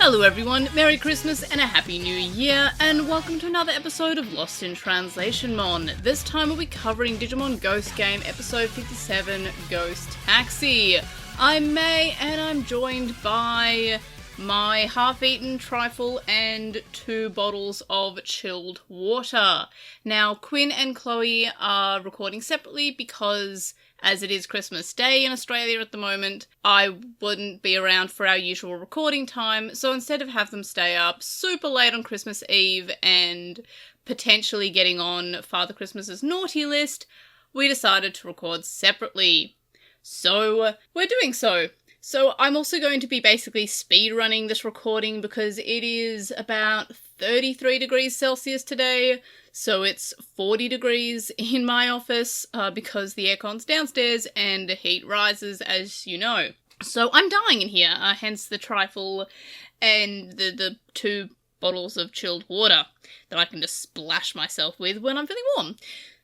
Hello everyone, Merry Christmas and a Happy New Year, and welcome to another episode of LostinTranslationmon. This time we'll be covering Digimon Ghost Game episode 57, Ghost Taxi. I'm May, and I'm joined by my half-eaten trifle and 2 bottles of chilled water. Now, Quinn and Chloe are recording separately because, as it is Christmas Day in Australia at the moment, I wouldn't be around for our usual recording time, so instead of have them stay up super late on Christmas Eve and potentially getting on Father Christmas's naughty list, we decided to record separately. So, we're doing so. So I'm also going to be basically speedrunning this recording because it is about 33 degrees Celsius today, so it's 40 degrees in my office because the aircon's downstairs and the heat rises, as you know. So I'm dying in here, hence the trifle and the 2 bottles of chilled water that I can just splash myself with when I'm feeling warm.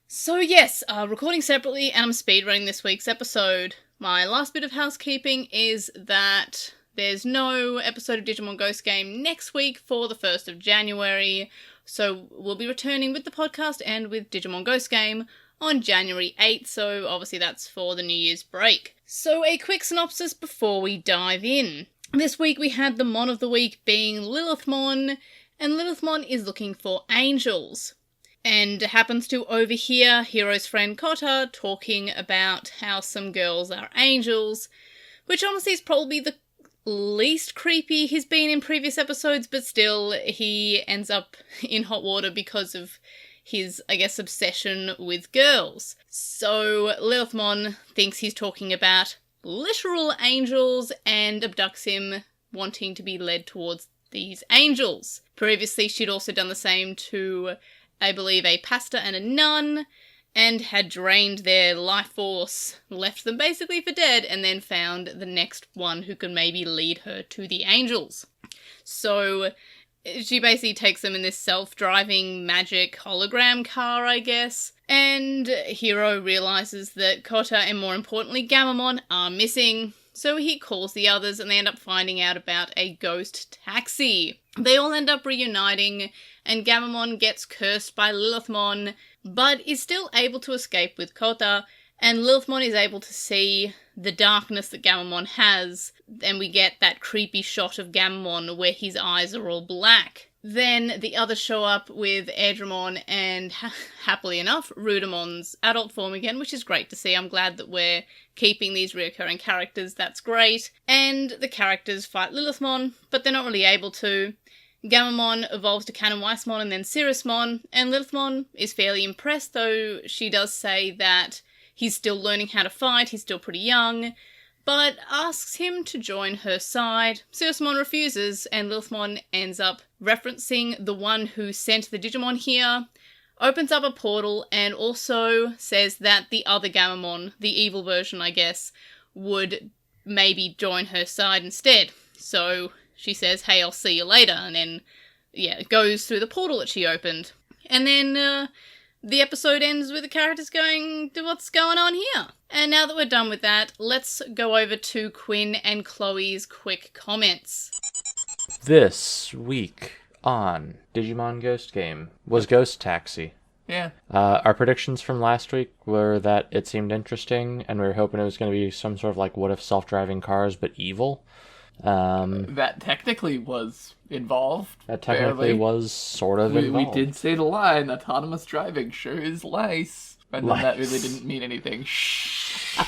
So yes, recording separately, and I'm speedrunning this week's episode. My last bit of housekeeping is that there's no episode of Digimon Ghost Game next week for the 1st of January, so we'll be returning with the podcast and with Digimon Ghost Game on January 8th, so obviously that's for the New Year's break. So a quick synopsis before we dive in. This week we had the Mon of the Week being Lilithmon, and Lilithmon is looking for angels. And happens to overhear Hiro's friend Kota talking about how some girls are angels, which honestly is probably the least creepy he's been in previous episodes, but still, he ends up in hot water because of his, I guess, obsession with girls. So Lilithmon thinks he's talking about literal angels and abducts him, wanting to be led towards these angels. Previously, she'd also done the same to, I believe, a pastor and a nun, and had drained their life force, left them basically for dead, and then found the next one who could maybe lead her to the angels. So she basically takes them in this self-driving magic hologram car, I guess, and Hiro realizes that Kota and, more importantly, Gammamon are missing. So he calls the others, and they end up finding out about a ghost taxi. They all end up reuniting, and Gammamon gets cursed by Lilithmon, but is still able to escape with Kota, and Lilithmon is able to see the darkness that Gammamon has, and we get that creepy shot of Gammamon where his eyes are all black. Then the others show up with Airdramon and, happily enough, Rudemon's adult form again, which is great to see. I'm glad that we're keeping these reoccurring characters, that's great. And the characters fight Lilithmon, but they're not really able to. Gammamon evolves to Canon Weissmon and then Cirrusmon, and Lilithmon is fairly impressed, though she does say that he's still learning how to fight, he's still pretty young, but asks him to join her side. Cirrusmon refuses, and Lilithmon ends up referencing the one who sent the Digimon here, opens up a portal, and also says that the other Gammamon, the evil version I guess, would maybe join her side instead. So she says, hey, I'll see you later, and then, goes through the portal that she opened. And then the episode ends with the characters going, what's going on here? And now that we're done with that, let's go over to Quinn and Chloe's quick comments. This week on Digimon Ghost Game was Ghost Taxi. Yeah. Our predictions from last week were that it seemed interesting, and we were hoping it was going to be some sort of like what if self-driving cars but evil. That technically was involved. That technically was sort of involved. We did say the line, autonomous driving sure is nice. And then that really didn't mean anything. Shh.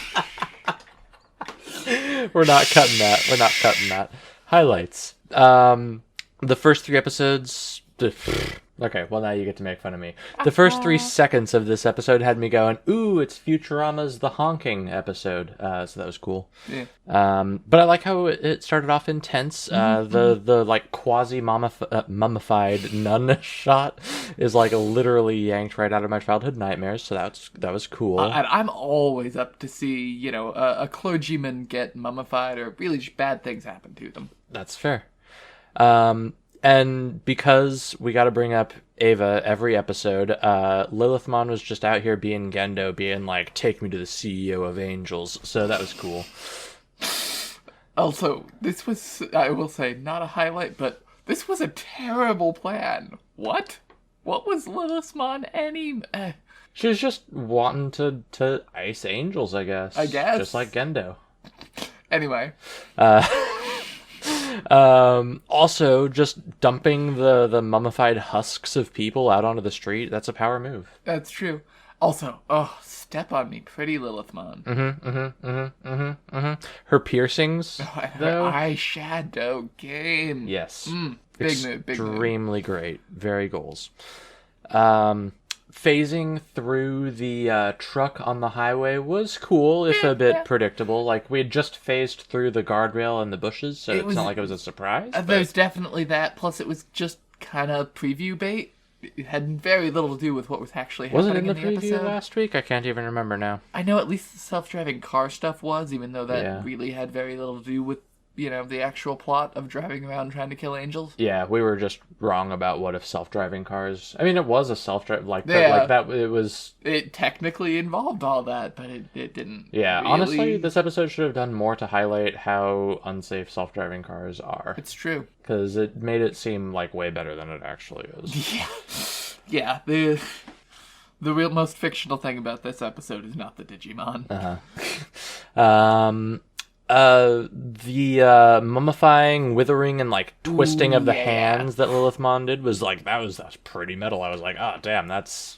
We're not cutting that. Highlights. The first 3 episodes... Okay, well now you get to make fun of me. The first 3 seconds of this episode had me going, ooh, it's Futurama's The Honking episode. So that was cool. Yeah. But I like how it started off intense. The like quasi-mummified nun shot is like literally yanked right out of my childhood nightmares. So that was cool. And I'm always up to see, a clergyman get mummified or really just bad things happen to them. That's fair. And because we got to bring up Ava every episode, Lilithmon was just out here being Gendo, being like, take me to the CEO of Angels. So that was cool. Also, this was, I will say, not a highlight, but this was a terrible plan. What? What was LostinTranslationmon She was just wanting to ice angels, I guess. Just like Gendo. Anyway. Also, just dumping the mummified husks of people out onto the street, that's a power move. That's true. Also, step on me, pretty LostinTranslationmon. Her piercings, though? Her eyeshadow game. Yes. Big move. Extremely great. Very goals. Phasing through the truck on the highway was cool, if a bit predictable. Like, we had just phased through the guardrail and the bushes, so it's not like it was a surprise. There's definitely that, plus it was just kind of preview bait. It had very little to do with what was actually happening in the preview episode. Last week? I can't even remember now. I know at least the self-driving car stuff was, even though that really had very little to do with, the actual plot of driving around trying to kill angels. Yeah, we were just wrong about what if self-driving cars... I mean, it was a self-driving... It technically involved all that, but it didn't. Yeah, really... honestly, this episode should have done more to highlight how unsafe self-driving cars are. It's true. Because it made it seem like way better than it actually is. Yeah. The real most fictional thing about this episode is not the Digimon. The mummifying, withering, and twisting of the hands that LostinTranslationmon did was that's pretty metal. I was like, oh damn, that's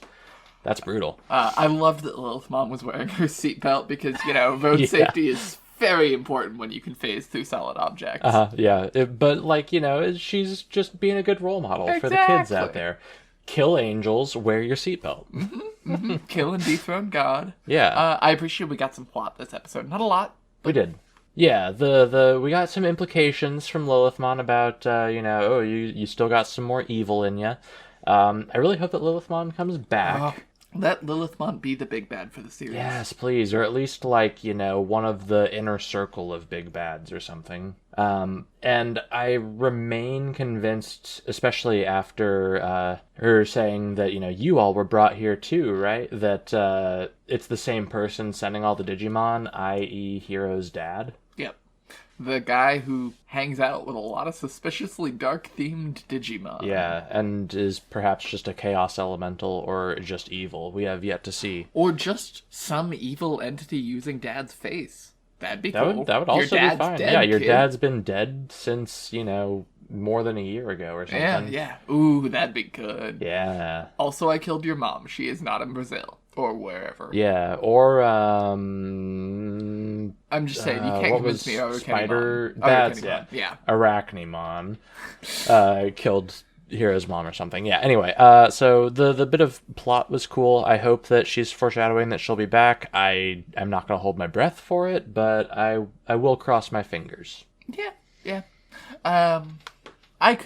brutal. I loved that LostinTranslationmon was wearing her seatbelt because road safety is very important when you can phase through solid objects. But she's just being a good role model for the kids out there. Kill angels, wear your seatbelt. Kill and dethrone God. Yeah. I appreciate we got some plot this episode. Not a lot. We did. Yeah, we got some implications from LostinTranslationmon about, you still got some more evil in you. I really hope that LostinTranslationmon comes back. Let LostinTranslationmon be the big bad for the series. Yes, please, or at least, one of the inner circle of big bads or something. And I remain convinced, especially after her saying that, you all were brought here too, right? That it's the same person sending all the Digimon, i.e. Hero's dad. Yep. The guy who hangs out with a lot of suspiciously dark-themed Digimon. Yeah, and is perhaps just a chaos elemental or just evil. We have yet to see. Or just some evil entity using Dad's face. That'd be cool. That would also be fine. Dead, your kid. dad's been dead since, more than a year ago or something. Yeah. Ooh, that'd be good. Yeah. Also, I killed your mom. She is not in Brazil. Or wherever. Yeah, or, I'm just saying, you can't convince me over Spider... Yeah. Arachnimon killed Hero's mom or something. Yeah, anyway, so the bit of plot was cool. I hope that she's foreshadowing that she'll be back. I'm not going to hold my breath for it, but I will cross my fingers. Yeah. I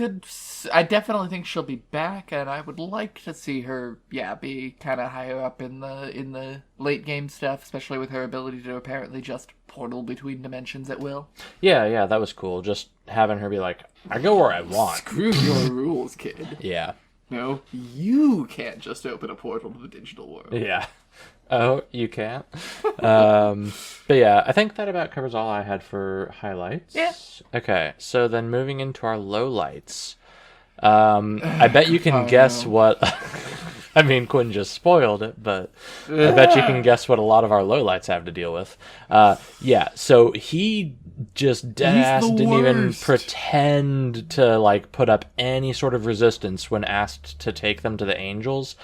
definitely think she'll be back, and I would like to see her, be kind of higher up in the late game stuff, especially with her ability to apparently just portal between dimensions at will. Yeah, that was cool. Just having her be like, I go where I want. Screw your rules, kid. Yeah. No, you can't just open a portal to the digital world. Yeah. Oh, you can't? But yeah, I think that about covers all I had for highlights. Yeah. Okay, so then moving into our lowlights. I bet you can guess what... I mean, Quinn just spoiled it, but I bet you can guess what a lot of our lowlights have to deal with. So he just deadass didn't even pretend to, put up any sort of resistance when asked to take them to the angels.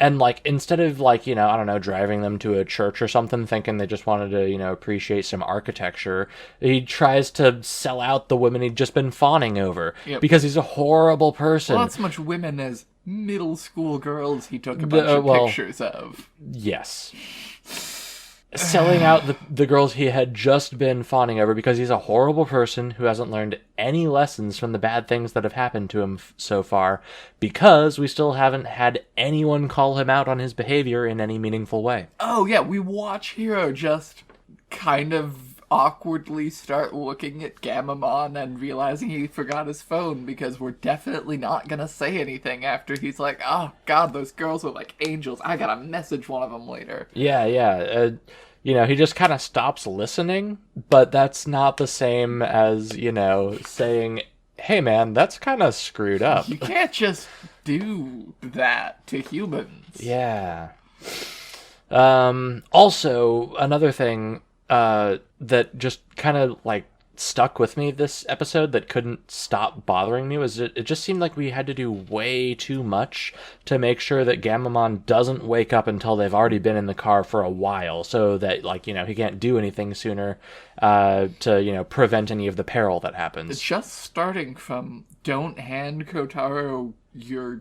And, instead of, I don't know, driving them to a church or something, thinking they just wanted to, appreciate some architecture, he tries to sell out the women he'd just been fawning over. Yep. Because he's a horrible person. Well, not so much women as middle school girls he took a bunch of pictures of. Yes. Selling out the girls he had just been fawning over because he's a horrible person who hasn't learned any lessons from the bad things that have happened to him so far, because we still haven't had anyone call him out on his behavior in any meaningful way. Oh yeah, we watch Hero just kind of awkwardly start looking at Gammamon and realizing he forgot his phone, because we're definitely not gonna say anything after he's like, oh god, those girls were like angels, I gotta message one of them later. Yeah. he just kind of stops listening, but that's not the same as, saying, hey man, that's kind of screwed up. You can't just do that to humans. Yeah. Also, another thing that just kind of, like, stuck with me this episode that couldn't stop bothering me was it just seemed like we had to do way too much to make sure that Gammamon doesn't wake up until they've already been in the car for a while, so that, like, he can't do anything sooner to, prevent any of the peril that happens. Just starting from don't hand Kotaro your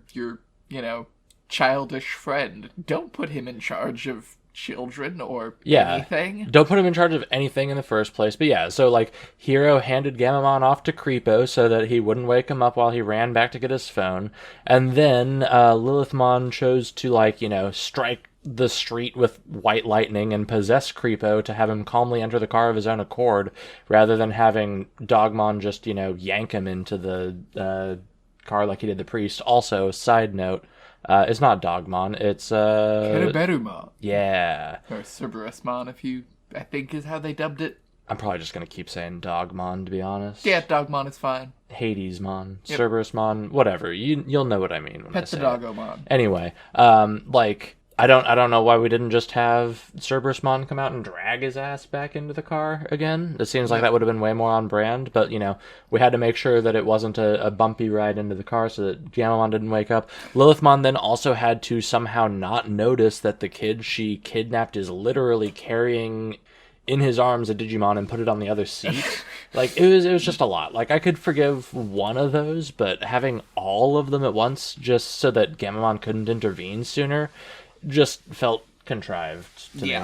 childish friend. Don't put him in charge of children or anything. Don't put him in charge of anything in the first place. But yeah, so like Hiro handed Gammamon off to Creepo so that he wouldn't wake him up while he ran back to get his phone. And then Lilithmon chose to strike the street with white lightning and possess Creepo to have him calmly enter the car of his own accord, rather than having Dogmon just, yank him into the car like he did the priest. Also, side note, it's not Dogmon, it's Kereberumon. Yeah. Or Cerberusmon, I think is how they dubbed it. I'm probably just gonna keep saying Dogmon, to be honest. Yeah, Dogmon is fine. Hadesmon, Yep. Cerberusmon, whatever. You'll know what I mean when I Pet the say Doggomon. it. Anyway, I don't know why we didn't just have Cerberusmon come out and drag his ass back into the car again. It seems like that would have been way more on brand, but, we had to make sure that it wasn't a bumpy ride into the car so that Gammamon didn't wake up. Lilithmon then also had to somehow not notice that the kid she kidnapped is literally carrying in his arms a Digimon and put it on the other seat. Like, it was just a lot. Like, I could forgive one of those, but having all of them at once just so that Gammamon couldn't intervene sooner just felt contrived to me.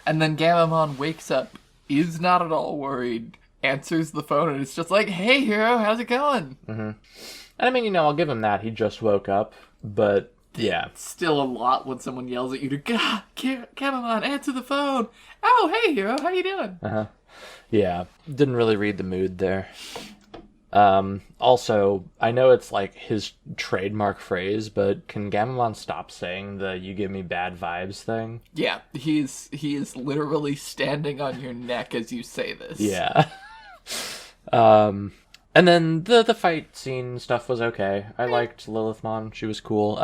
And then Gammamon wakes up, is not at all worried, answers the phone, and it's just like, hey, Hiro, how's it going? Mm-hmm. And I mean, I'll give him that. He just woke up, but yeah. It's still a lot when someone yells at you to, God, Gammamon, answer the phone. Oh, hey, Hiro, how you doing? Uh-huh. Yeah. Didn't really read the mood there. Also, I know it's like his trademark phrase, but can Gammamon stop saying the "you give me bad vibes" thing? Yeah, he is literally standing on your neck as you say this. Yeah. And then the fight scene stuff was okay. I liked Lilithmon. She was cool.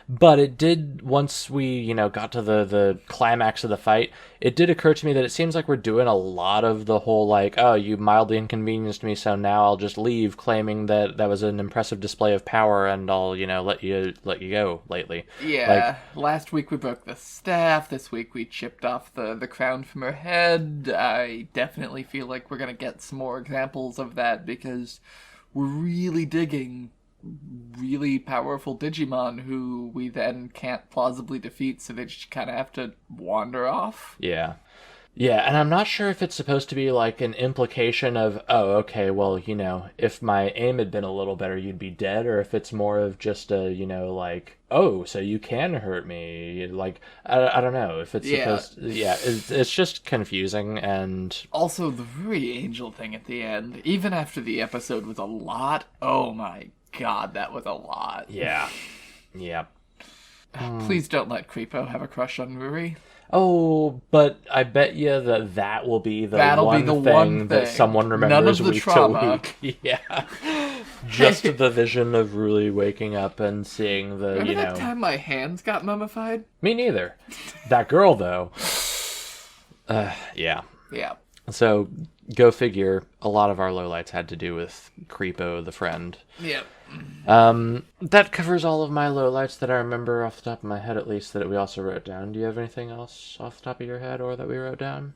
But it did, once we, got to the climax of the fight, it did occur to me that it seems like we're doing a lot of the whole, like, oh, you mildly inconvenienced me, so now I'll just leave, claiming that that was an impressive display of power and I'll, let you go lately. Yeah. Last week we broke the staff. This week we chipped off the crown from her head. I definitely feel like we're going to get some more examples of that because we're really digging really powerful Digimon who we then can't plausibly defeat, so they just kind of have to wander off. Yeah. Yeah, and I'm not sure if it's supposed to be like an implication of, oh, okay, well, if my aim had been a little better, you'd be dead, or if it's more of just a, like, oh, so you can hurt me. Like, I don't know if it's supposed to, it's just confusing. And also the very angel thing at the end, even after the episode was a lot, oh my god, that was a lot. Yeah. Yeah. Please don't let Creepo have a crush on Ruri. Oh, but I bet you that will be the one thing that someone remembers week to week. Yeah. Just the vision of Ruli waking up and seeing the, Remember that time my hands got mummified? Me neither. That girl, though. Yeah. Yeah. So, go figure, a lot of our lowlights had to do with Creepo, the friend. Yep. That covers all of my lowlights that I remember off the top of my head, at least, that we also wrote down. Do you have anything else off the top of your head or that we wrote down?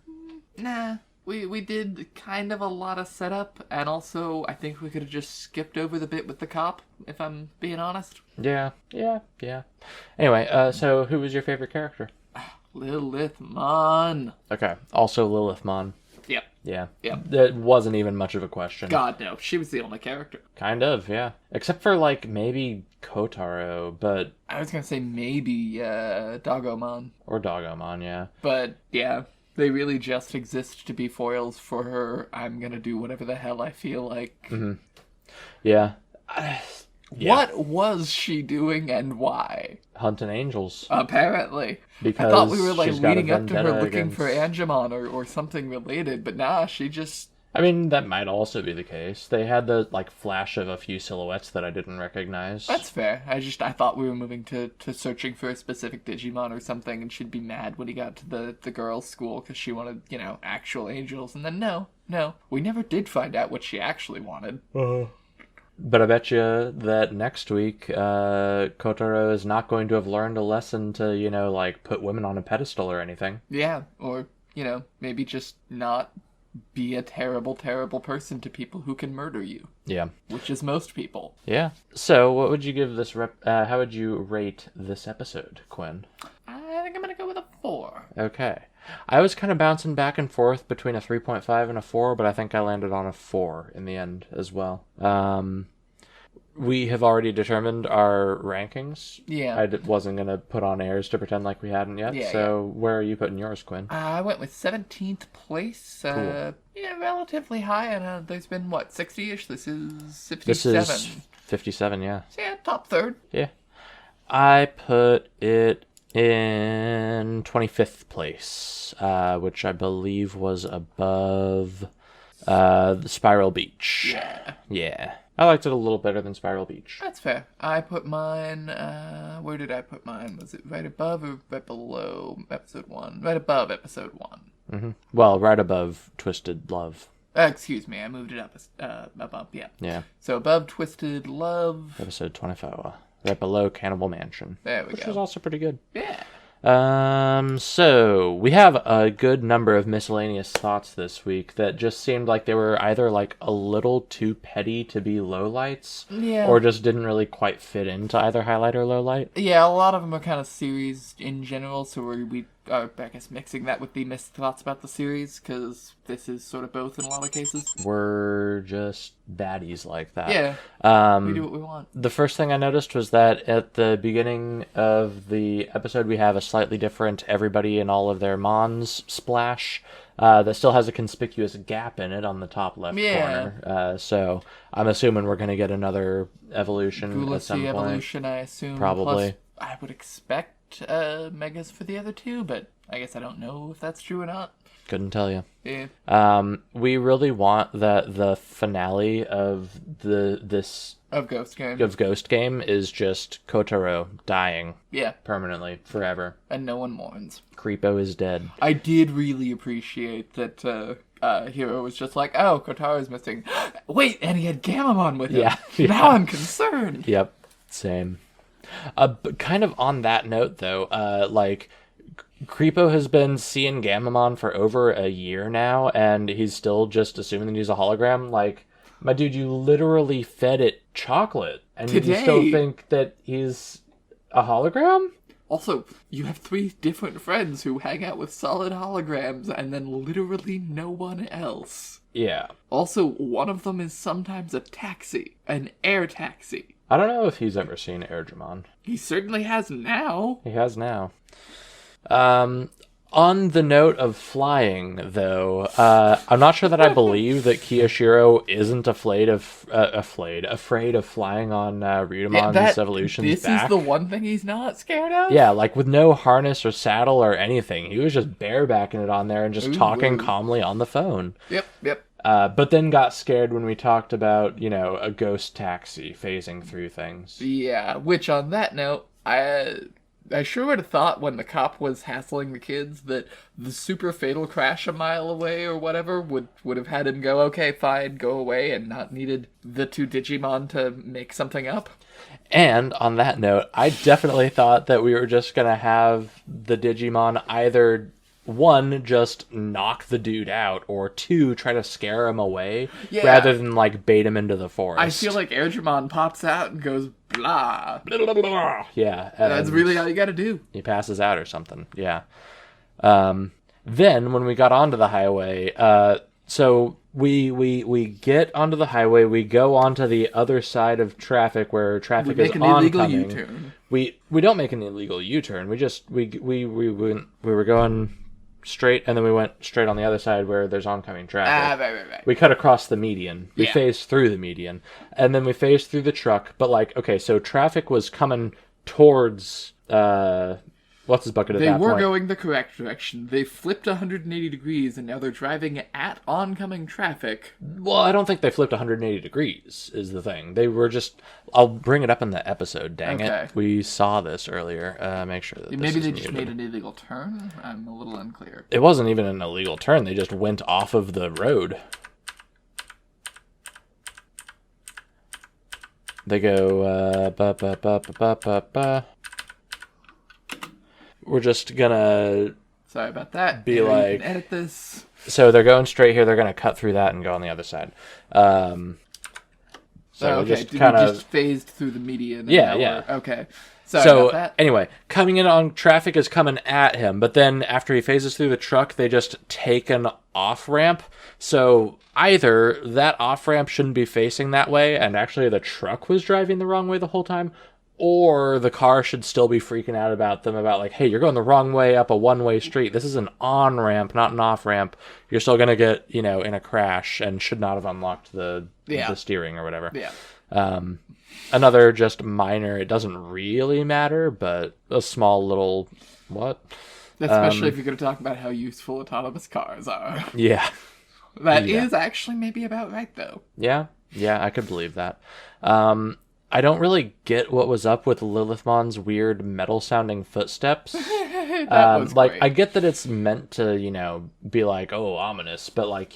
Nah. We did kind of a lot of setup, and also I think we could have just skipped over the bit with the cop, if I'm being honest. Yeah. Anyway, so who was your favorite character? Lilithmon. Okay, also Lilithmon. Yep. Yeah. Yep. That wasn't even much of a question. God, no. She was the only character. Kind of, yeah. Except for, like, maybe Kotaro, but... I was gonna say maybe, Doggomon. Or Doggomon, yeah. But, yeah. They really just exist to be foils for her, I'm gonna do whatever the hell I feel like. Mm-hmm. Yeah. Yeah. What was she doing and why? Hunting angels. Apparently. Because I thought we were she's got a leading up to her vendetta looking for against- Angemon or something related, but nah, she just... I mean, that might also be the case. They had the flash of a few silhouettes that I didn't recognize. That's fair. I thought we were moving to searching for a specific Digimon or something, and she'd be mad when he got to the girls' school because she wanted, actual angels. And then no, we never did find out what she actually wanted. But I bet you that next week, Kotaro is not going to have learned a lesson to, put women on a pedestal or anything. Yeah, or, maybe just not be a terrible, terrible person to people who can murder you. Yeah. Which is most people. Yeah. So, what would you give this how would you rate this episode, Quinn? I think I'm gonna go with a 4. Okay. I was kind of bouncing back and forth between a 3.5 and a 4, but I think I landed on a 4 in the end as well. We have already determined our rankings. Yeah. I wasn't going to put on airs to pretend like we hadn't yet. Yeah, so where are you putting yours, Quinn? I went with 17th place. Cool. Yeah, relatively high, and there's been, 60-ish? This is 57. This is 57, yeah. So yeah, top third. Yeah. I put it in 25th place, which I believe was above the Spiral Beach. Yeah. Yeah. I liked it a little better than Spiral Beach. That's fair. I put mine, where did I put mine? Was it right above or right below episode 1? Right above episode 1. Mm-hmm. Well, right above Twisted Love. Excuse me, I moved it up above, yeah. Yeah. So above Twisted Love. Episode 24. Right below Cannibal Mansion. There we Which go. was also pretty good. Yeah. So we have a good number of miscellaneous thoughts this week that just seemed like they were either a little too petty to be lowlights, Yeah. or just didn't really quite fit into either highlight or lowlight. Yeah, a lot of them are kind of series in general, so we are, I guess, mixing that with the missed thoughts about the series, because this is sort of both in a lot of cases. We're just baddies like that. Yeah, we do what we want. The first thing I noticed was that at the beginning of the episode, we have a slightly different everybody and all of their mons splash that still has a conspicuous gap in it on the top left corner. So I'm assuming we're going to get another evolution at some point. evolution, I assume. Probably. Plus, I would expect megas for the other two, but I guess I don't know if that's true or not. Couldn't tell you. Yeah. We really want that the finale of Of Ghost Game. of Ghost Game is just Kotaro dying Yeah, permanently, forever. and no one mourns. Creepo is dead. I did really appreciate that Hero was just like, oh, Kotaro's missing. Wait, and he had Gamamon with him. Yeah. Now I'm concerned. Yep, same. But kind of on that note, though, Creepo has been seeing Gamamon for over a year now, and he's still just assuming that he's a hologram. My dude, you literally fed it chocolate, and you still think that he's a hologram? Also, you have 3 different friends who hang out with solid holograms, and then literally no one else. Yeah. Also, one of them is sometimes a taxi, an air taxi. I don't know if he's ever seen Airdramon. He certainly has now. He has now. On the note of flying, though, I'm not sure that I believe that Kiyoshiro isn't afraid of flying on Ryudamon's evolution's back. This is the one thing he's not scared of? Yeah, with no harness or saddle or anything. He was just barebacking it on there and just talking calmly on the phone. Yep. But then got scared when we talked about, a ghost taxi phasing through things. Yeah, which on that note, I sure would have thought when the cop was hassling the kids that the super fatal crash a mile away or whatever would have had him go, okay, fine, go away, and not needed the 2 Digimon to make something up. And on that note, I definitely thought that we were just going to have the Digimon either, 1, just knock the dude out, or 2, try to scare him away, rather than, bait him into the forest. I feel like Airdramon pops out and goes, blah. Blah, blah, blah, blah. Yeah. That's really all you gotta do. He passes out or something, yeah. Then, when we got onto the highway, so we get onto the highway, we go onto the other side of traffic where traffic is oncoming. We make an illegal U-turn. We don't make an illegal U-turn. We were going straight, and then we went straight on the other side where there's oncoming traffic. Right. We cut across the median. We Yeah. phased through the median. And then we phased through the truck. But, like, okay, so traffic was coming towards, what's his bucket at They that were point? going the correct direction. They flipped 180 degrees, and now they're driving at oncoming traffic. Well, I don't think they flipped 180 degrees, is the thing. They were just... I'll bring it up in the episode, dang Okay. it. We saw this earlier. Make sure that this Maybe is they just muted. made an illegal turn? I'm a little unclear. It wasn't even an illegal turn. They just went off of the road. They go, We're just gonna... Sorry about that. Be Maybe you like- can edit this. So they're going straight here. They're gonna cut through that and go on the other side. So Okay. just Did kind we of... just phased through the median? and Yeah, now yeah. we're- Okay. Sorry So about that. anyway, coming in on traffic is coming at him, but then after he phases through the truck, they just take an off ramp. So either that off ramp shouldn't be facing that way, and actually the truck was driving the wrong way the whole time, or the car should still be freaking out about them about like, hey, you're going the wrong way up a one-way street. This is an on ramp, not an off ramp. You're still gonna get, in a crash and should not have unlocked the steering or whatever. Yeah. Another just minor, it doesn't really matter, but a small little, what? Especially if you're going to talk about how useful autonomous cars are. Yeah. That is actually maybe about right, though. Yeah, I could believe that. I don't really get what was up with Lilithmon's weird metal-sounding footsteps. That was like, great. I get that it's meant to, be like, oh, ominous, but like,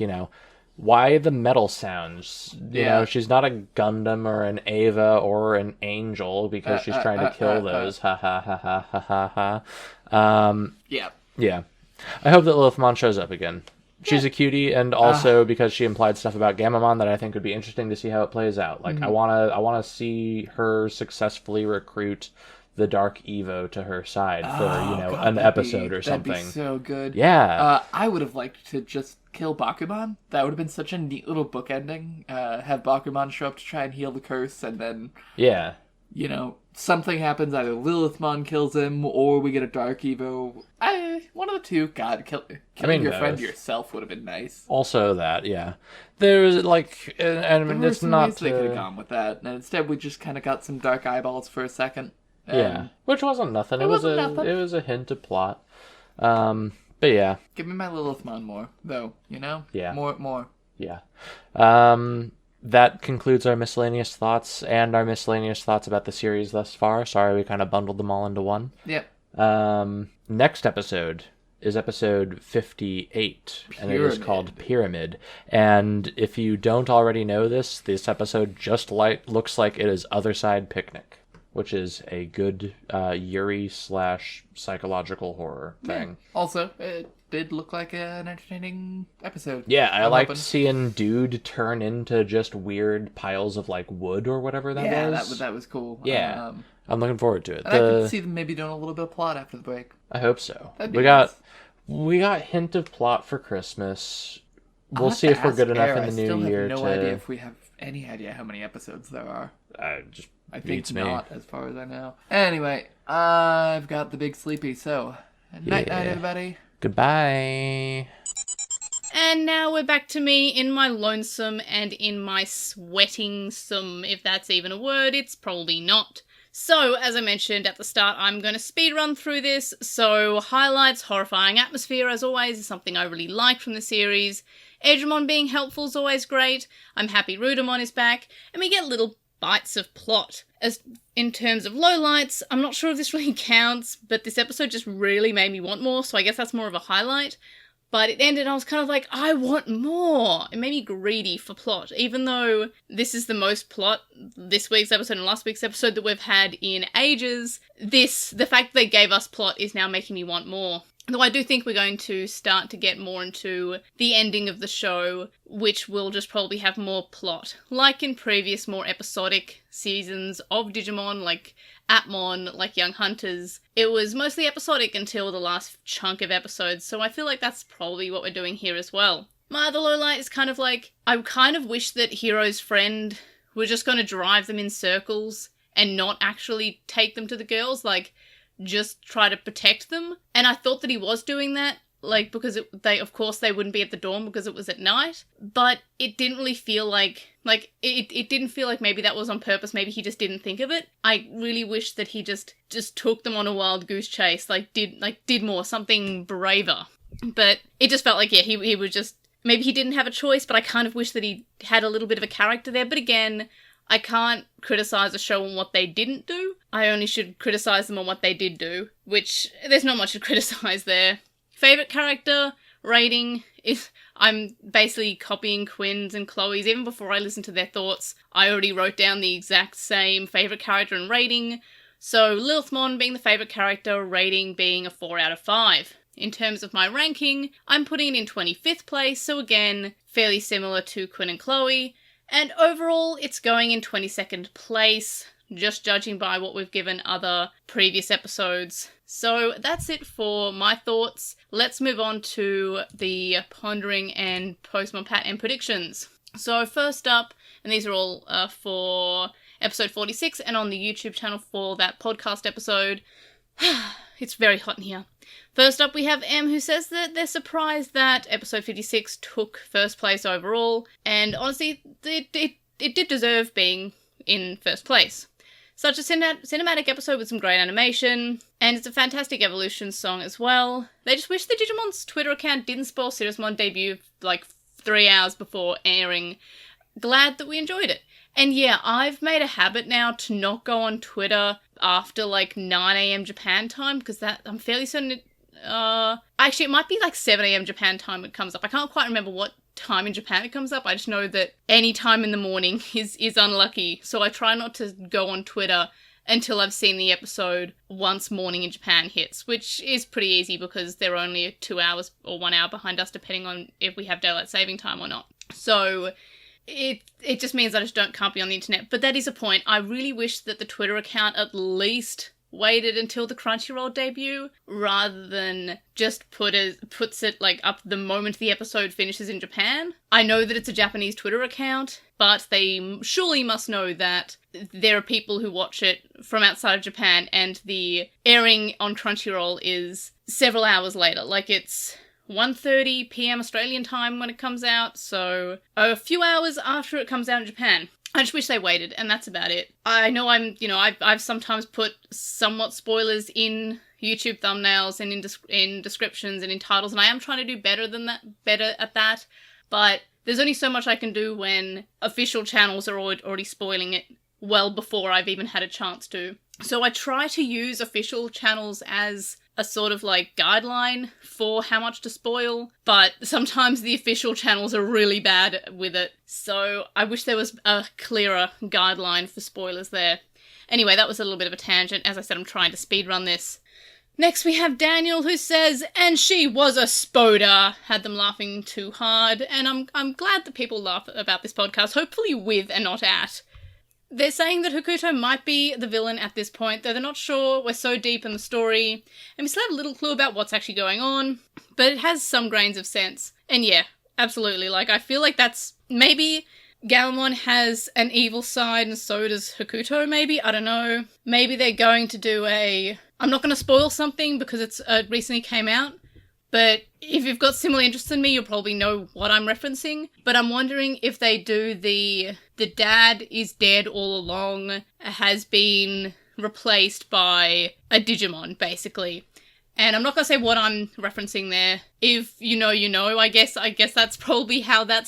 why the metal sounds? You know, she's not a Gundam or an Ava or an Angel because she's trying to kill those. Ha ha ha ha ha ha ha. Yeah. I hope that Lilithmon shows up again. She's a cutie, and also because she implied stuff about Gammamon that I think would be interesting to see how it plays out. Like, I wanna see her successfully recruit the Dark Evo to her side for an episode or something. That'd be so good. Yeah. I would have liked to just kill Bakuman. That would have been such a neat little book ending. Have Bakuman show up to try and heal the curse, and then Yeah. Something happens. Either Lilithmon kills him, or we get a Dark Evo. One of the two. God, killing your friend both. yourself would have been nice. Also that, yeah. There's like, and There were it's some not ways they could have gone with that, and instead we just kind of got some dark eyeballs for a second. Yeah, which wasn't nothing. It was wasn't nothing. It was a hint of plot. But yeah, Give me my Lilithmon more, though. Yeah. More. yeah. That concludes our miscellaneous thoughts and our miscellaneous thoughts about the series thus far. Sorry, we kind of bundled them all into one. Yep. Next episode is episode 58, and it is Pyramid. called Pyramid. And if you don't already know this episode just looks like it is Other Side Picnic, which is a good Yuri/psychological horror thing. Also, it did look like an entertaining episode. Yeah, I I'm liked hoping. seeing Dude turn into just weird piles of like wood or whatever that was. that was cool. Yeah. I'm looking forward to it. And I could see them maybe doing a little bit of plot after the break. I hope so. That'd be We nice. got hint of plot for Christmas. I'll We'll have see to if we're ask good enough Air. in the new I still year have no to. idea if we have any idea how many episodes there are. Just I think beats me. not, as far as I know. Anyway, I've got the big sleepy, so night, everybody. Goodbye. And now we're back to me in my lonesome and in my sweating some, if that's even a word, it's probably not. So, as I mentioned at the start, I'm going to speed run through this, so highlights, horrifying atmosphere as always is something I really like from the series. Edgemon being helpful is always great, I'm happy Rudamon is back, and we get little bites of plot. As in terms of lowlights, I'm not sure if this really counts, but this episode just really made me want more, so I guess that's more of a highlight. But it ended, I was kind of like, I want more! It made me greedy for plot, even though this is the most plot, this week's episode and last week's episode, that we've had in ages. The fact that they gave us plot is now making me want more. Though I do think we're going to start to get more into the ending of the show, which will just probably have more plot. Like in previous, more episodic seasons of Digimon, like Atmon, like Young Hunters. It was mostly episodic until the last chunk of episodes, so I feel like that's probably what we're doing here as well. My other lowlight is kind of like, I kind of wish that Hiro's friend were just going to drive them in circles and not actually take them to the girls, like, just try to protect them. And I thought that he was doing that like, because of course they wouldn't be at the dorm because it was at night, but it didn't really feel like it didn't feel like maybe that was on purpose. Maybe he just didn't think of it. I really wish that he just took them on a wild goose chase, did more, something braver. But it just felt like, yeah, he was just, maybe he didn't have a choice, but I kind of wish that he had a little bit of a character there. But again, I can't criticize a show on what they didn't do. I only should criticize them on what they did do, which there's not much to criticize there. Favorite character rating is, I'm basically copying Quinn's and Chloe's. Even before I listened to their thoughts, I already wrote down the exact same favorite character and rating. So Lilithmon being the favorite character, rating being a 4 out of 5. In terms of my ranking, I'm putting it in 25th place, so again, fairly similar to Quinn and Chloe. And overall, it's going in 22nd place, just judging by what we've given other previous episodes. So that's it for my thoughts. Let's move on to the pondering and post-mod pat and predictions. So first up, and these are all for episode 46 and on the YouTube channel for that podcast episode. It's very hot in here. First up, we have M, who says that they're surprised that episode 56 took first place overall, and honestly, it did deserve being in first place. Such a cinematic episode with some great animation, and it's a fantastic Evolution song as well. They just wish the Digimon's Twitter account didn't spoil SiriusMon debut like 3 hours before airing. Glad that we enjoyed it. And yeah, I've made a habit now to not go on Twitter after like 9 a.m. Japan time, because that, I'm fairly certain it, actually it might be like 7 a.m. Japan time it comes up. I can't quite remember what time in Japan it comes up. I just know that any time in the morning is unlucky, so I try not to go on Twitter until I've seen the episode once morning in Japan hits, which is pretty easy because they're only 2 hours or 1 hour behind us depending on if we have daylight saving time or not. So it just means I just can't be on the internet. But that is a point. I really wish that the Twitter account at least waited until the Crunchyroll debut rather than just puts it like up the moment the episode finishes in Japan. I know that it's a Japanese Twitter account, but they surely must know that there are people who watch it from outside of Japan, and the airing on Crunchyroll is several hours later. Like, it's 1:30 p.m. Australian time when it comes out, so a few hours after it comes out in Japan. I just wish they waited, and that's about it. I know I've sometimes put somewhat spoilers in YouTube thumbnails and in descriptions and in titles, and I am trying to do better at that, but there's only so much I can do when official channels are already spoiling it well before I've even had a chance to. So I try to use official channels as a sort of like guideline for how much to spoil, but sometimes the official channels are really bad with it, so I wish there was a clearer guideline for spoilers there. Anyway, that was a little bit of a tangent. As I said, I'm trying to speedrun this. Next we have Daniel, who says, "And she was a spoda," had them laughing too hard, and I'm glad that people laugh about this podcast, hopefully with and not at. They're saying that Hokuto might be the villain at this point, though they're not sure. We're so deep in the story, and we still have a little clue about what's actually going on, but it has some grains of sense. And yeah, absolutely, like, I feel like that's, maybe Gaomon has an evil side and so does Hokuto, maybe? I don't know. Maybe they're going to do I'm not going to spoil something because it's recently came out, but if you've got similar interests than me, you'll probably know what I'm referencing. But I'm wondering if they do the dad is dead all along, has been replaced by a Digimon, basically. And I'm not going to say what I'm referencing there. If you know, you know. I guess that's probably how that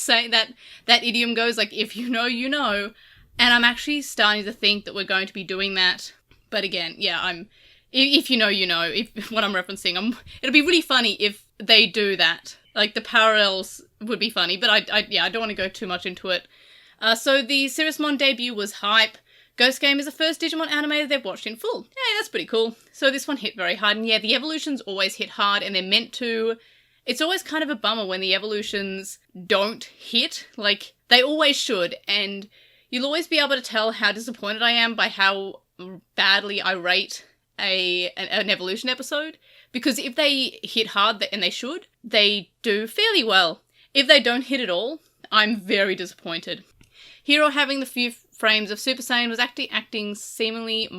idiom goes. Like, if you know, you know. And I'm actually starting to think that we're going to be doing that. But again, yeah, if you know, you know. If what I'm referencing, it'll be really funny if they do that. Like, the parallels would be funny. But I don't want to go too much into it. So the SiriusMon debut was hype. Ghost Game is the first Digimon anime they've watched in full. Hey, that's pretty cool. So this one hit very hard, and yeah, the evolutions always hit hard, and they're meant to. It's always kind of a bummer when the evolutions don't hit. Like, they always should, and you'll always be able to tell how disappointed I am by how badly I rate an evolution episode. Because if they hit hard, and they should, they do fairly well. If they don't hit at all, I'm very disappointed. Hero having the few frames of Super Saiyan was acting seemingly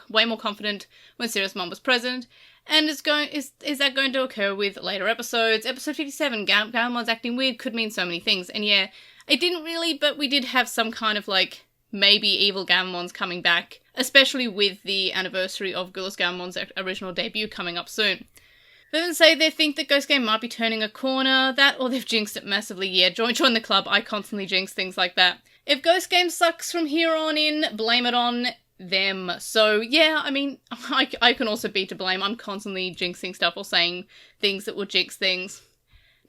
way more confident when SiriusMon was present, And is that going to occur with later episodes? Episode 57, Gamon's acting weird could mean so many things. And yeah, it didn't really, but we did have some kind of like, maybe evil Gamon's coming back, especially with the anniversary of Gulas Gamon's original debut coming up soon. They then say they think that Ghost Game might be turning a corner, that or they've jinxed it massively. Yeah, join the club, I constantly jinx things like that. If Ghost Game sucks from here on in, blame it on them. So yeah, I mean, I can also be to blame. I'm constantly jinxing stuff or saying things that will jinx things.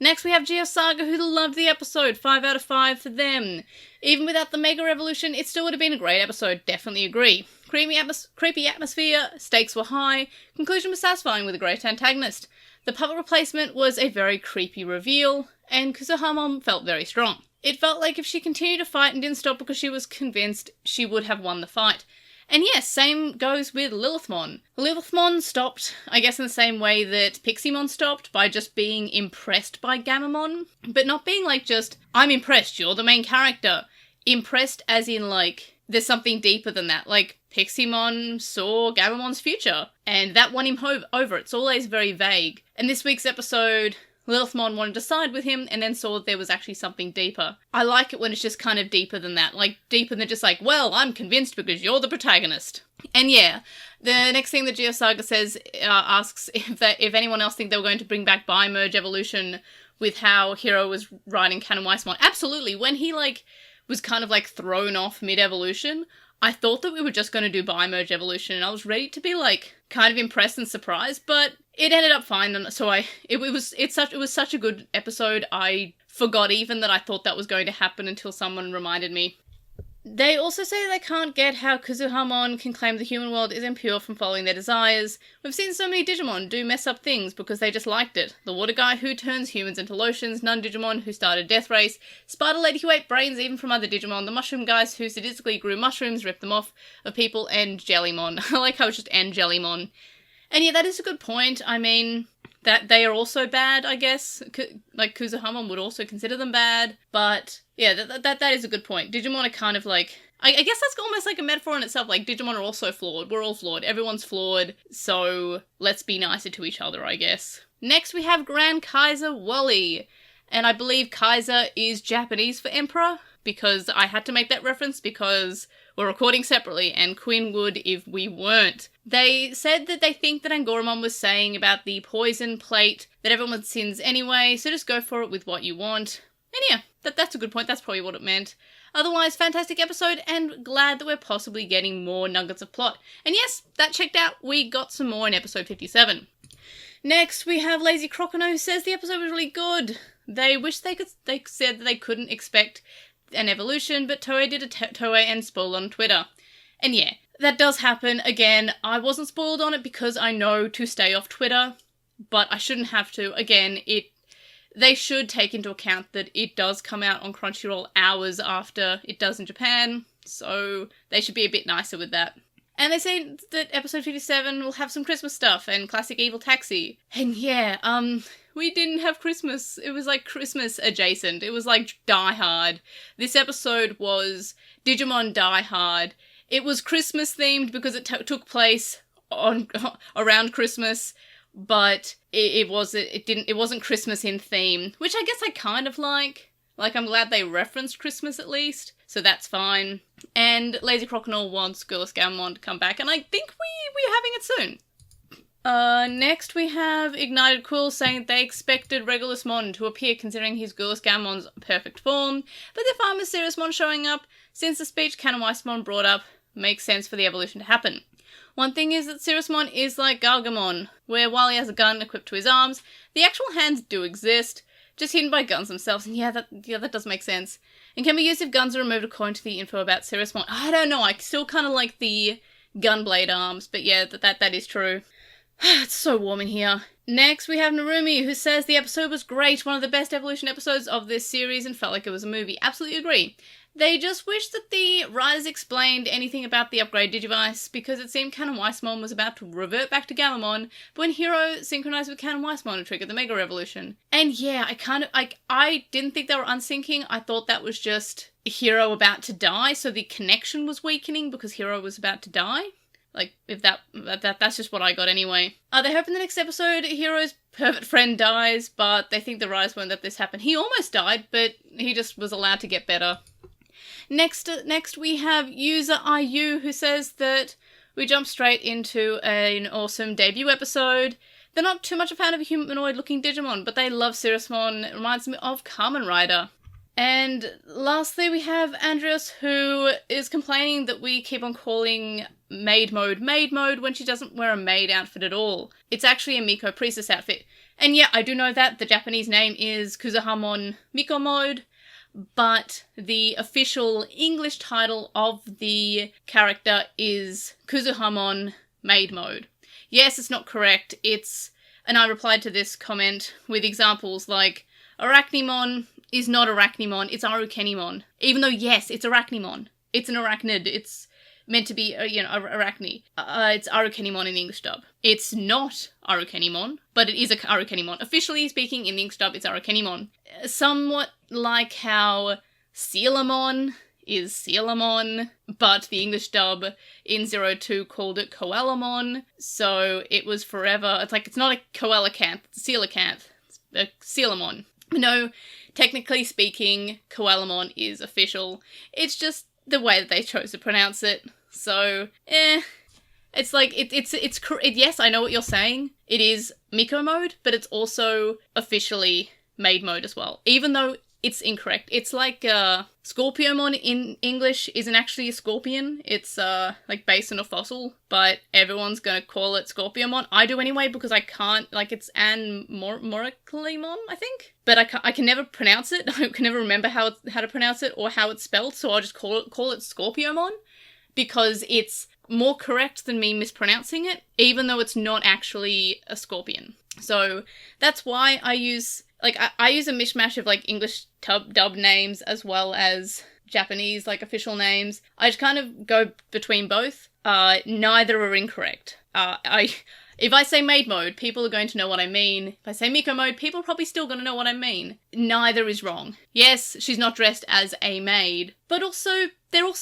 Next we have Geosaga, who loved the episode. 5 out of 5 for them. Even without the Mega Revolution, it still would have been a great episode, definitely agree. Creepy atmosphere, stakes were high, conclusion was satisfying with a great antagonist. The puppet replacement was a very creepy reveal, and Kuzuhamon felt very strong. It felt like if she continued to fight and didn't stop because she was convinced, she would have won the fight. And yes, same goes with Lilithmon. Lilithmon stopped, I guess in the same way that Pixiemon stopped, by just being impressed by Gamamon, but not being like just, I'm impressed, you're the main character. Impressed as in like, there's something deeper than that. Like, Pixiemon saw Gamamon's future, and that won him over. It's always very vague. And this week's episode, Lilithmon wanted to side with him and then saw there was actually something deeper. I like it when it's just kind of deeper than that. Like, deeper than just like, well, I'm convinced because you're the protagonist. And yeah, the next thing that Geosaga says, asks if anyone else think they were going to bring back Bi-Merge Evolution with how Hiro was riding Canon Weissmon. Absolutely. When he, like, was kind of, like, thrown off mid-evolution, I thought that we were just going to do Bi-Merge Evolution, and I was ready to be, like, kind of impressed and surprised, but it ended up fine, and so it was such a good episode, I forgot even that I thought that was going to happen until someone reminded me. They also say they can't get how Kuzuhamon can claim the human world is impure from following their desires. We've seen so many Digimon do mess up things because they just liked it. The water guy who turns humans into lotions, Nun-Digimon who started Death Race, Spider Lady who ate brains even from other Digimon, the mushroom guys who sadistically grew mushrooms, ripped them off of people, and Jellymon. I like how it's just and Jellymon. And yeah, that is a good point. I mean, that they are also bad, I guess. Like, Kuzuhamon would also consider them bad. But yeah, that is a good point. Digimon are kind of like, I guess that's almost like a metaphor in itself. Like, Digimon are also flawed. We're all flawed. Everyone's flawed. So let's be nicer to each other, I guess. Next we have Grand Kaiser Wally. And I believe Kaiser is Japanese for emperor, because I had to make that reference because we're recording separately, and Quinn would if we weren't. They said that they think that Angoramon was saying about the poison plate, that everyone sins anyway, so just go for it with what you want. And yeah, that's a good point, that's probably what it meant. Otherwise, fantastic episode, and glad that we're possibly getting more nuggets of plot. And yes, that checked out, we got some more in episode 57. Next, we have Lazy Crocono, who says the episode was really good. They wish they said that they couldn't expect an evolution, but Toei did a Toei and spoil on Twitter. And yeah, that does happen. Again, I wasn't spoiled on it because I know to stay off Twitter, but I shouldn't have to. Again, they should take into account that it does come out on Crunchyroll hours after it does in Japan, so they should be a bit nicer with that. And they say that episode 57 will have some Christmas stuff and classic Evil Taxi. And yeah, we didn't have Christmas. It was like Christmas adjacent. It was like Die Hard. This episode was Digimon Die Hard. It was Christmas themed because it took place around Christmas, but it wasn't Christmas in theme, which I guess I kind of like. Like, I'm glad they referenced Christmas at least, so that's fine. And Lazy Croconaw wants Gulas Gamamon to come back, and I think we're having it soon. Next we have Ignited Quill saying they expected Regulusmon to appear considering his Gulas Gamamon's perfect form, but they're fine with Siriusmon showing up, since the speech Canon Weissmon brought up makes sense for the evolution to happen. One thing is that Siriusmon is like Gargamon, where while he has a gun equipped to his arms, the actual hands do exist, just hidden by guns themselves, and yeah, that does make sense. And can be used if guns are removed according to the info about Siriusmon. I don't know, I still kind of like the gunblade arms, but yeah, that is true. It's so warm in here. Next, we have Narumi, who says the episode was great, one of the best evolution episodes of this series, and felt like it was a movie. Absolutely agree. They just wish that the writers explained anything about the upgrade Digivice, because it seemed Canon Weissmon was about to revert back to Gamamon, but when Hiro synchronized with Canon Weissmon, it triggered the Mega Revolution. And yeah, I didn't think they were unsyncing. I thought that was just Hiro about to die, so the connection was weakening because Hiro was about to die. Like, if that's just what I got anyway. They hope in the next episode Hero's pervert friend dies, but they think the writers won't let this happen. He almost died, but he just was allowed to get better. Next we have user IU, who says that we jump straight into an awesome debut episode. They're not too much a fan of a humanoid-looking Digimon, but they love Cirrusmon. It reminds me of Kamen Rider. And lastly, we have Andreas, who is complaining that we keep on calling maid mode when she doesn't wear a maid outfit at all. It's actually a Miko priestess outfit. And yeah, I do know that the Japanese name is Kuzuhamon Miko mode, but the official English title of the character is Kuzuhamon maid mode. Yes, it's not correct. And I replied to this comment with examples like Arachnimon is not Arachnimon, it's Arukenimon. Even though, yes, it's Arachnimon. It's an arachnid. It's meant to be, Arachne. It's Arukenimon in the English dub. It's not Arukenimon, but it is a Arukenimon. Officially speaking, in the English dub, it's Arukenimon. Somewhat like how Sealamon is Sealamon, but the English dub in 02 called it Coelamon, so it was forever. It's not a coelacanth, it's a coelacanth. It's a Sealamon. No, technically speaking, Coelamon is official. It's just the way that they chose to pronounce it. So, It's like, yes, I know what you're saying. It is Miko mode, but it's also officially maid mode as well. Even though it's incorrect. It's like, Scorpiomon in English isn't actually a scorpion. It's, based on a fossil, but everyone's gonna call it Scorpiomon. I do anyway, because I can't, it's Moraclimon, I think? But I can never pronounce it. I can never remember how to pronounce it or how it's spelled, so I'll just call it Scorpiomon, because it's more correct than me mispronouncing it, even though it's not actually a scorpion. So that's why I use, I use a mishmash of, English dub names as well as Japanese, official names. I just kind of go between both. Neither are incorrect. If I say maid mode, people are going to know what I mean. If I say Miko mode, people are probably still going to know what I mean. Neither is wrong. Yes, she's not dressed as a maid, but also, they're all...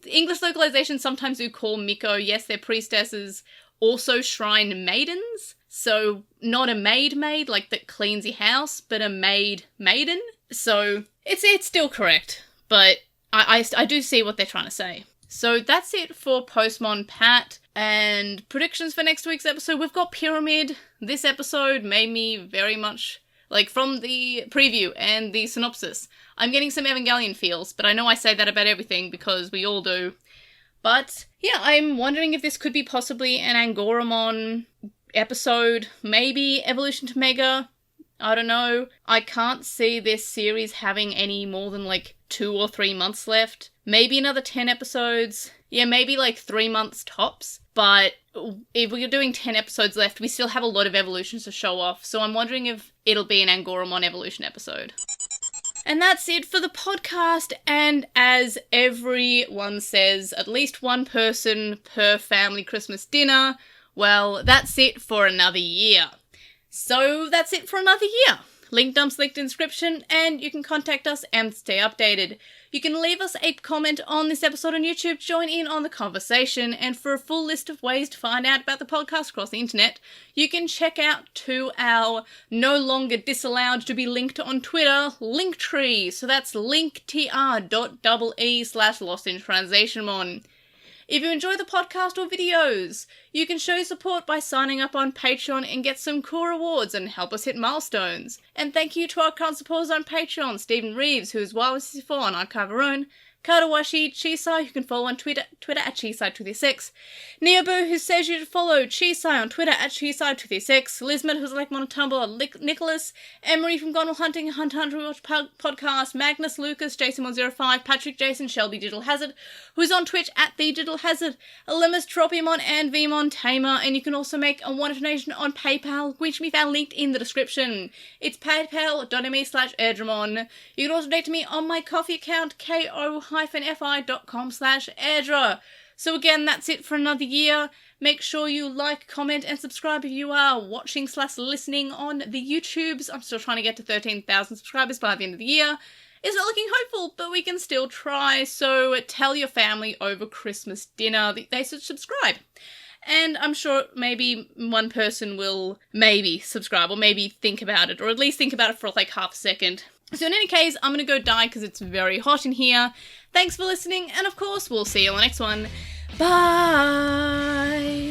English localizations sometimes do call Miko, yes, they're priestesses, also shrine maidens. So, not a maid that cleans your house, but a maiden. So, it's still correct, but I do see what they're trying to say. So, that's it for Postmon Pat, and predictions for next week's episode. We've got Pyramid. This episode made me very much, from the preview and the synopsis, I'm getting some Evangelion feels, but I know I say that about everything because we all do. But, yeah, I'm wondering if this could be possibly an Angoramon episode, maybe Evolution to Mega, I don't know. I can't see this series having any more than 2 or 3 months left. Maybe another 10 episodes. Yeah, maybe 3 months tops. But if we're doing 10 episodes left, we still have a lot of evolutions to show off, so I'm wondering if it'll be an Angoramon evolution episode. And that's it for the podcast, and as everyone says, at least one person per family Christmas dinner. Well, that's it for another year. So that's it for another year. Link dumps linked in description, and you can contact us and stay updated. You can leave us a comment on this episode on YouTube, join in on the conversation, and for a full list of ways to find out about the podcast across the internet, you can check out to our no longer disallowed to be linked on Twitter Linktree. So that's linktr.ee/LostinTranslationmon. If you enjoy the podcast or videos, you can show support by signing up on Patreon and get some cool rewards and help us hit milestones. And thank you to our current supporters on Patreon, Stephen Reeves, who is YY64 on Archive Katawashi, Chisai, who can follow on Twitter at Chisai236, Neobu, who says you should follow Chisai on Twitter at Chisai236, Lismet, who's like on Tumblr, Nicholas, Emery from Gone Hunting, Hunt Hunter Watch Podcast, Magnus, Lucas, Jason105, Patrick, Jason, Shelby, Digital Hazard, who's on Twitch at The Digital Hazard, Elemis, Tropiumon, and Vmon Tamer, and you can also make a one donation on PayPal, which can be found linked in the description. It's paypal.me/airdramon. You can also donate to me on my coffee account, ko-fi.com/airdra. So again, that's it for another year. Make sure you like, comment, and subscribe if you are watching/listening on the YouTubes. I'm still trying to get to 13,000 subscribers by the end of the year. It's not looking hopeful, but we can still try. So tell your family over Christmas dinner that they should subscribe. And I'm sure maybe one person will maybe subscribe or maybe think about it, or at least think about it for like half a second. So in any case, I'm going to go die because it's very hot in here. Thanks for listening, and of course, we'll see you on the next one. Bye!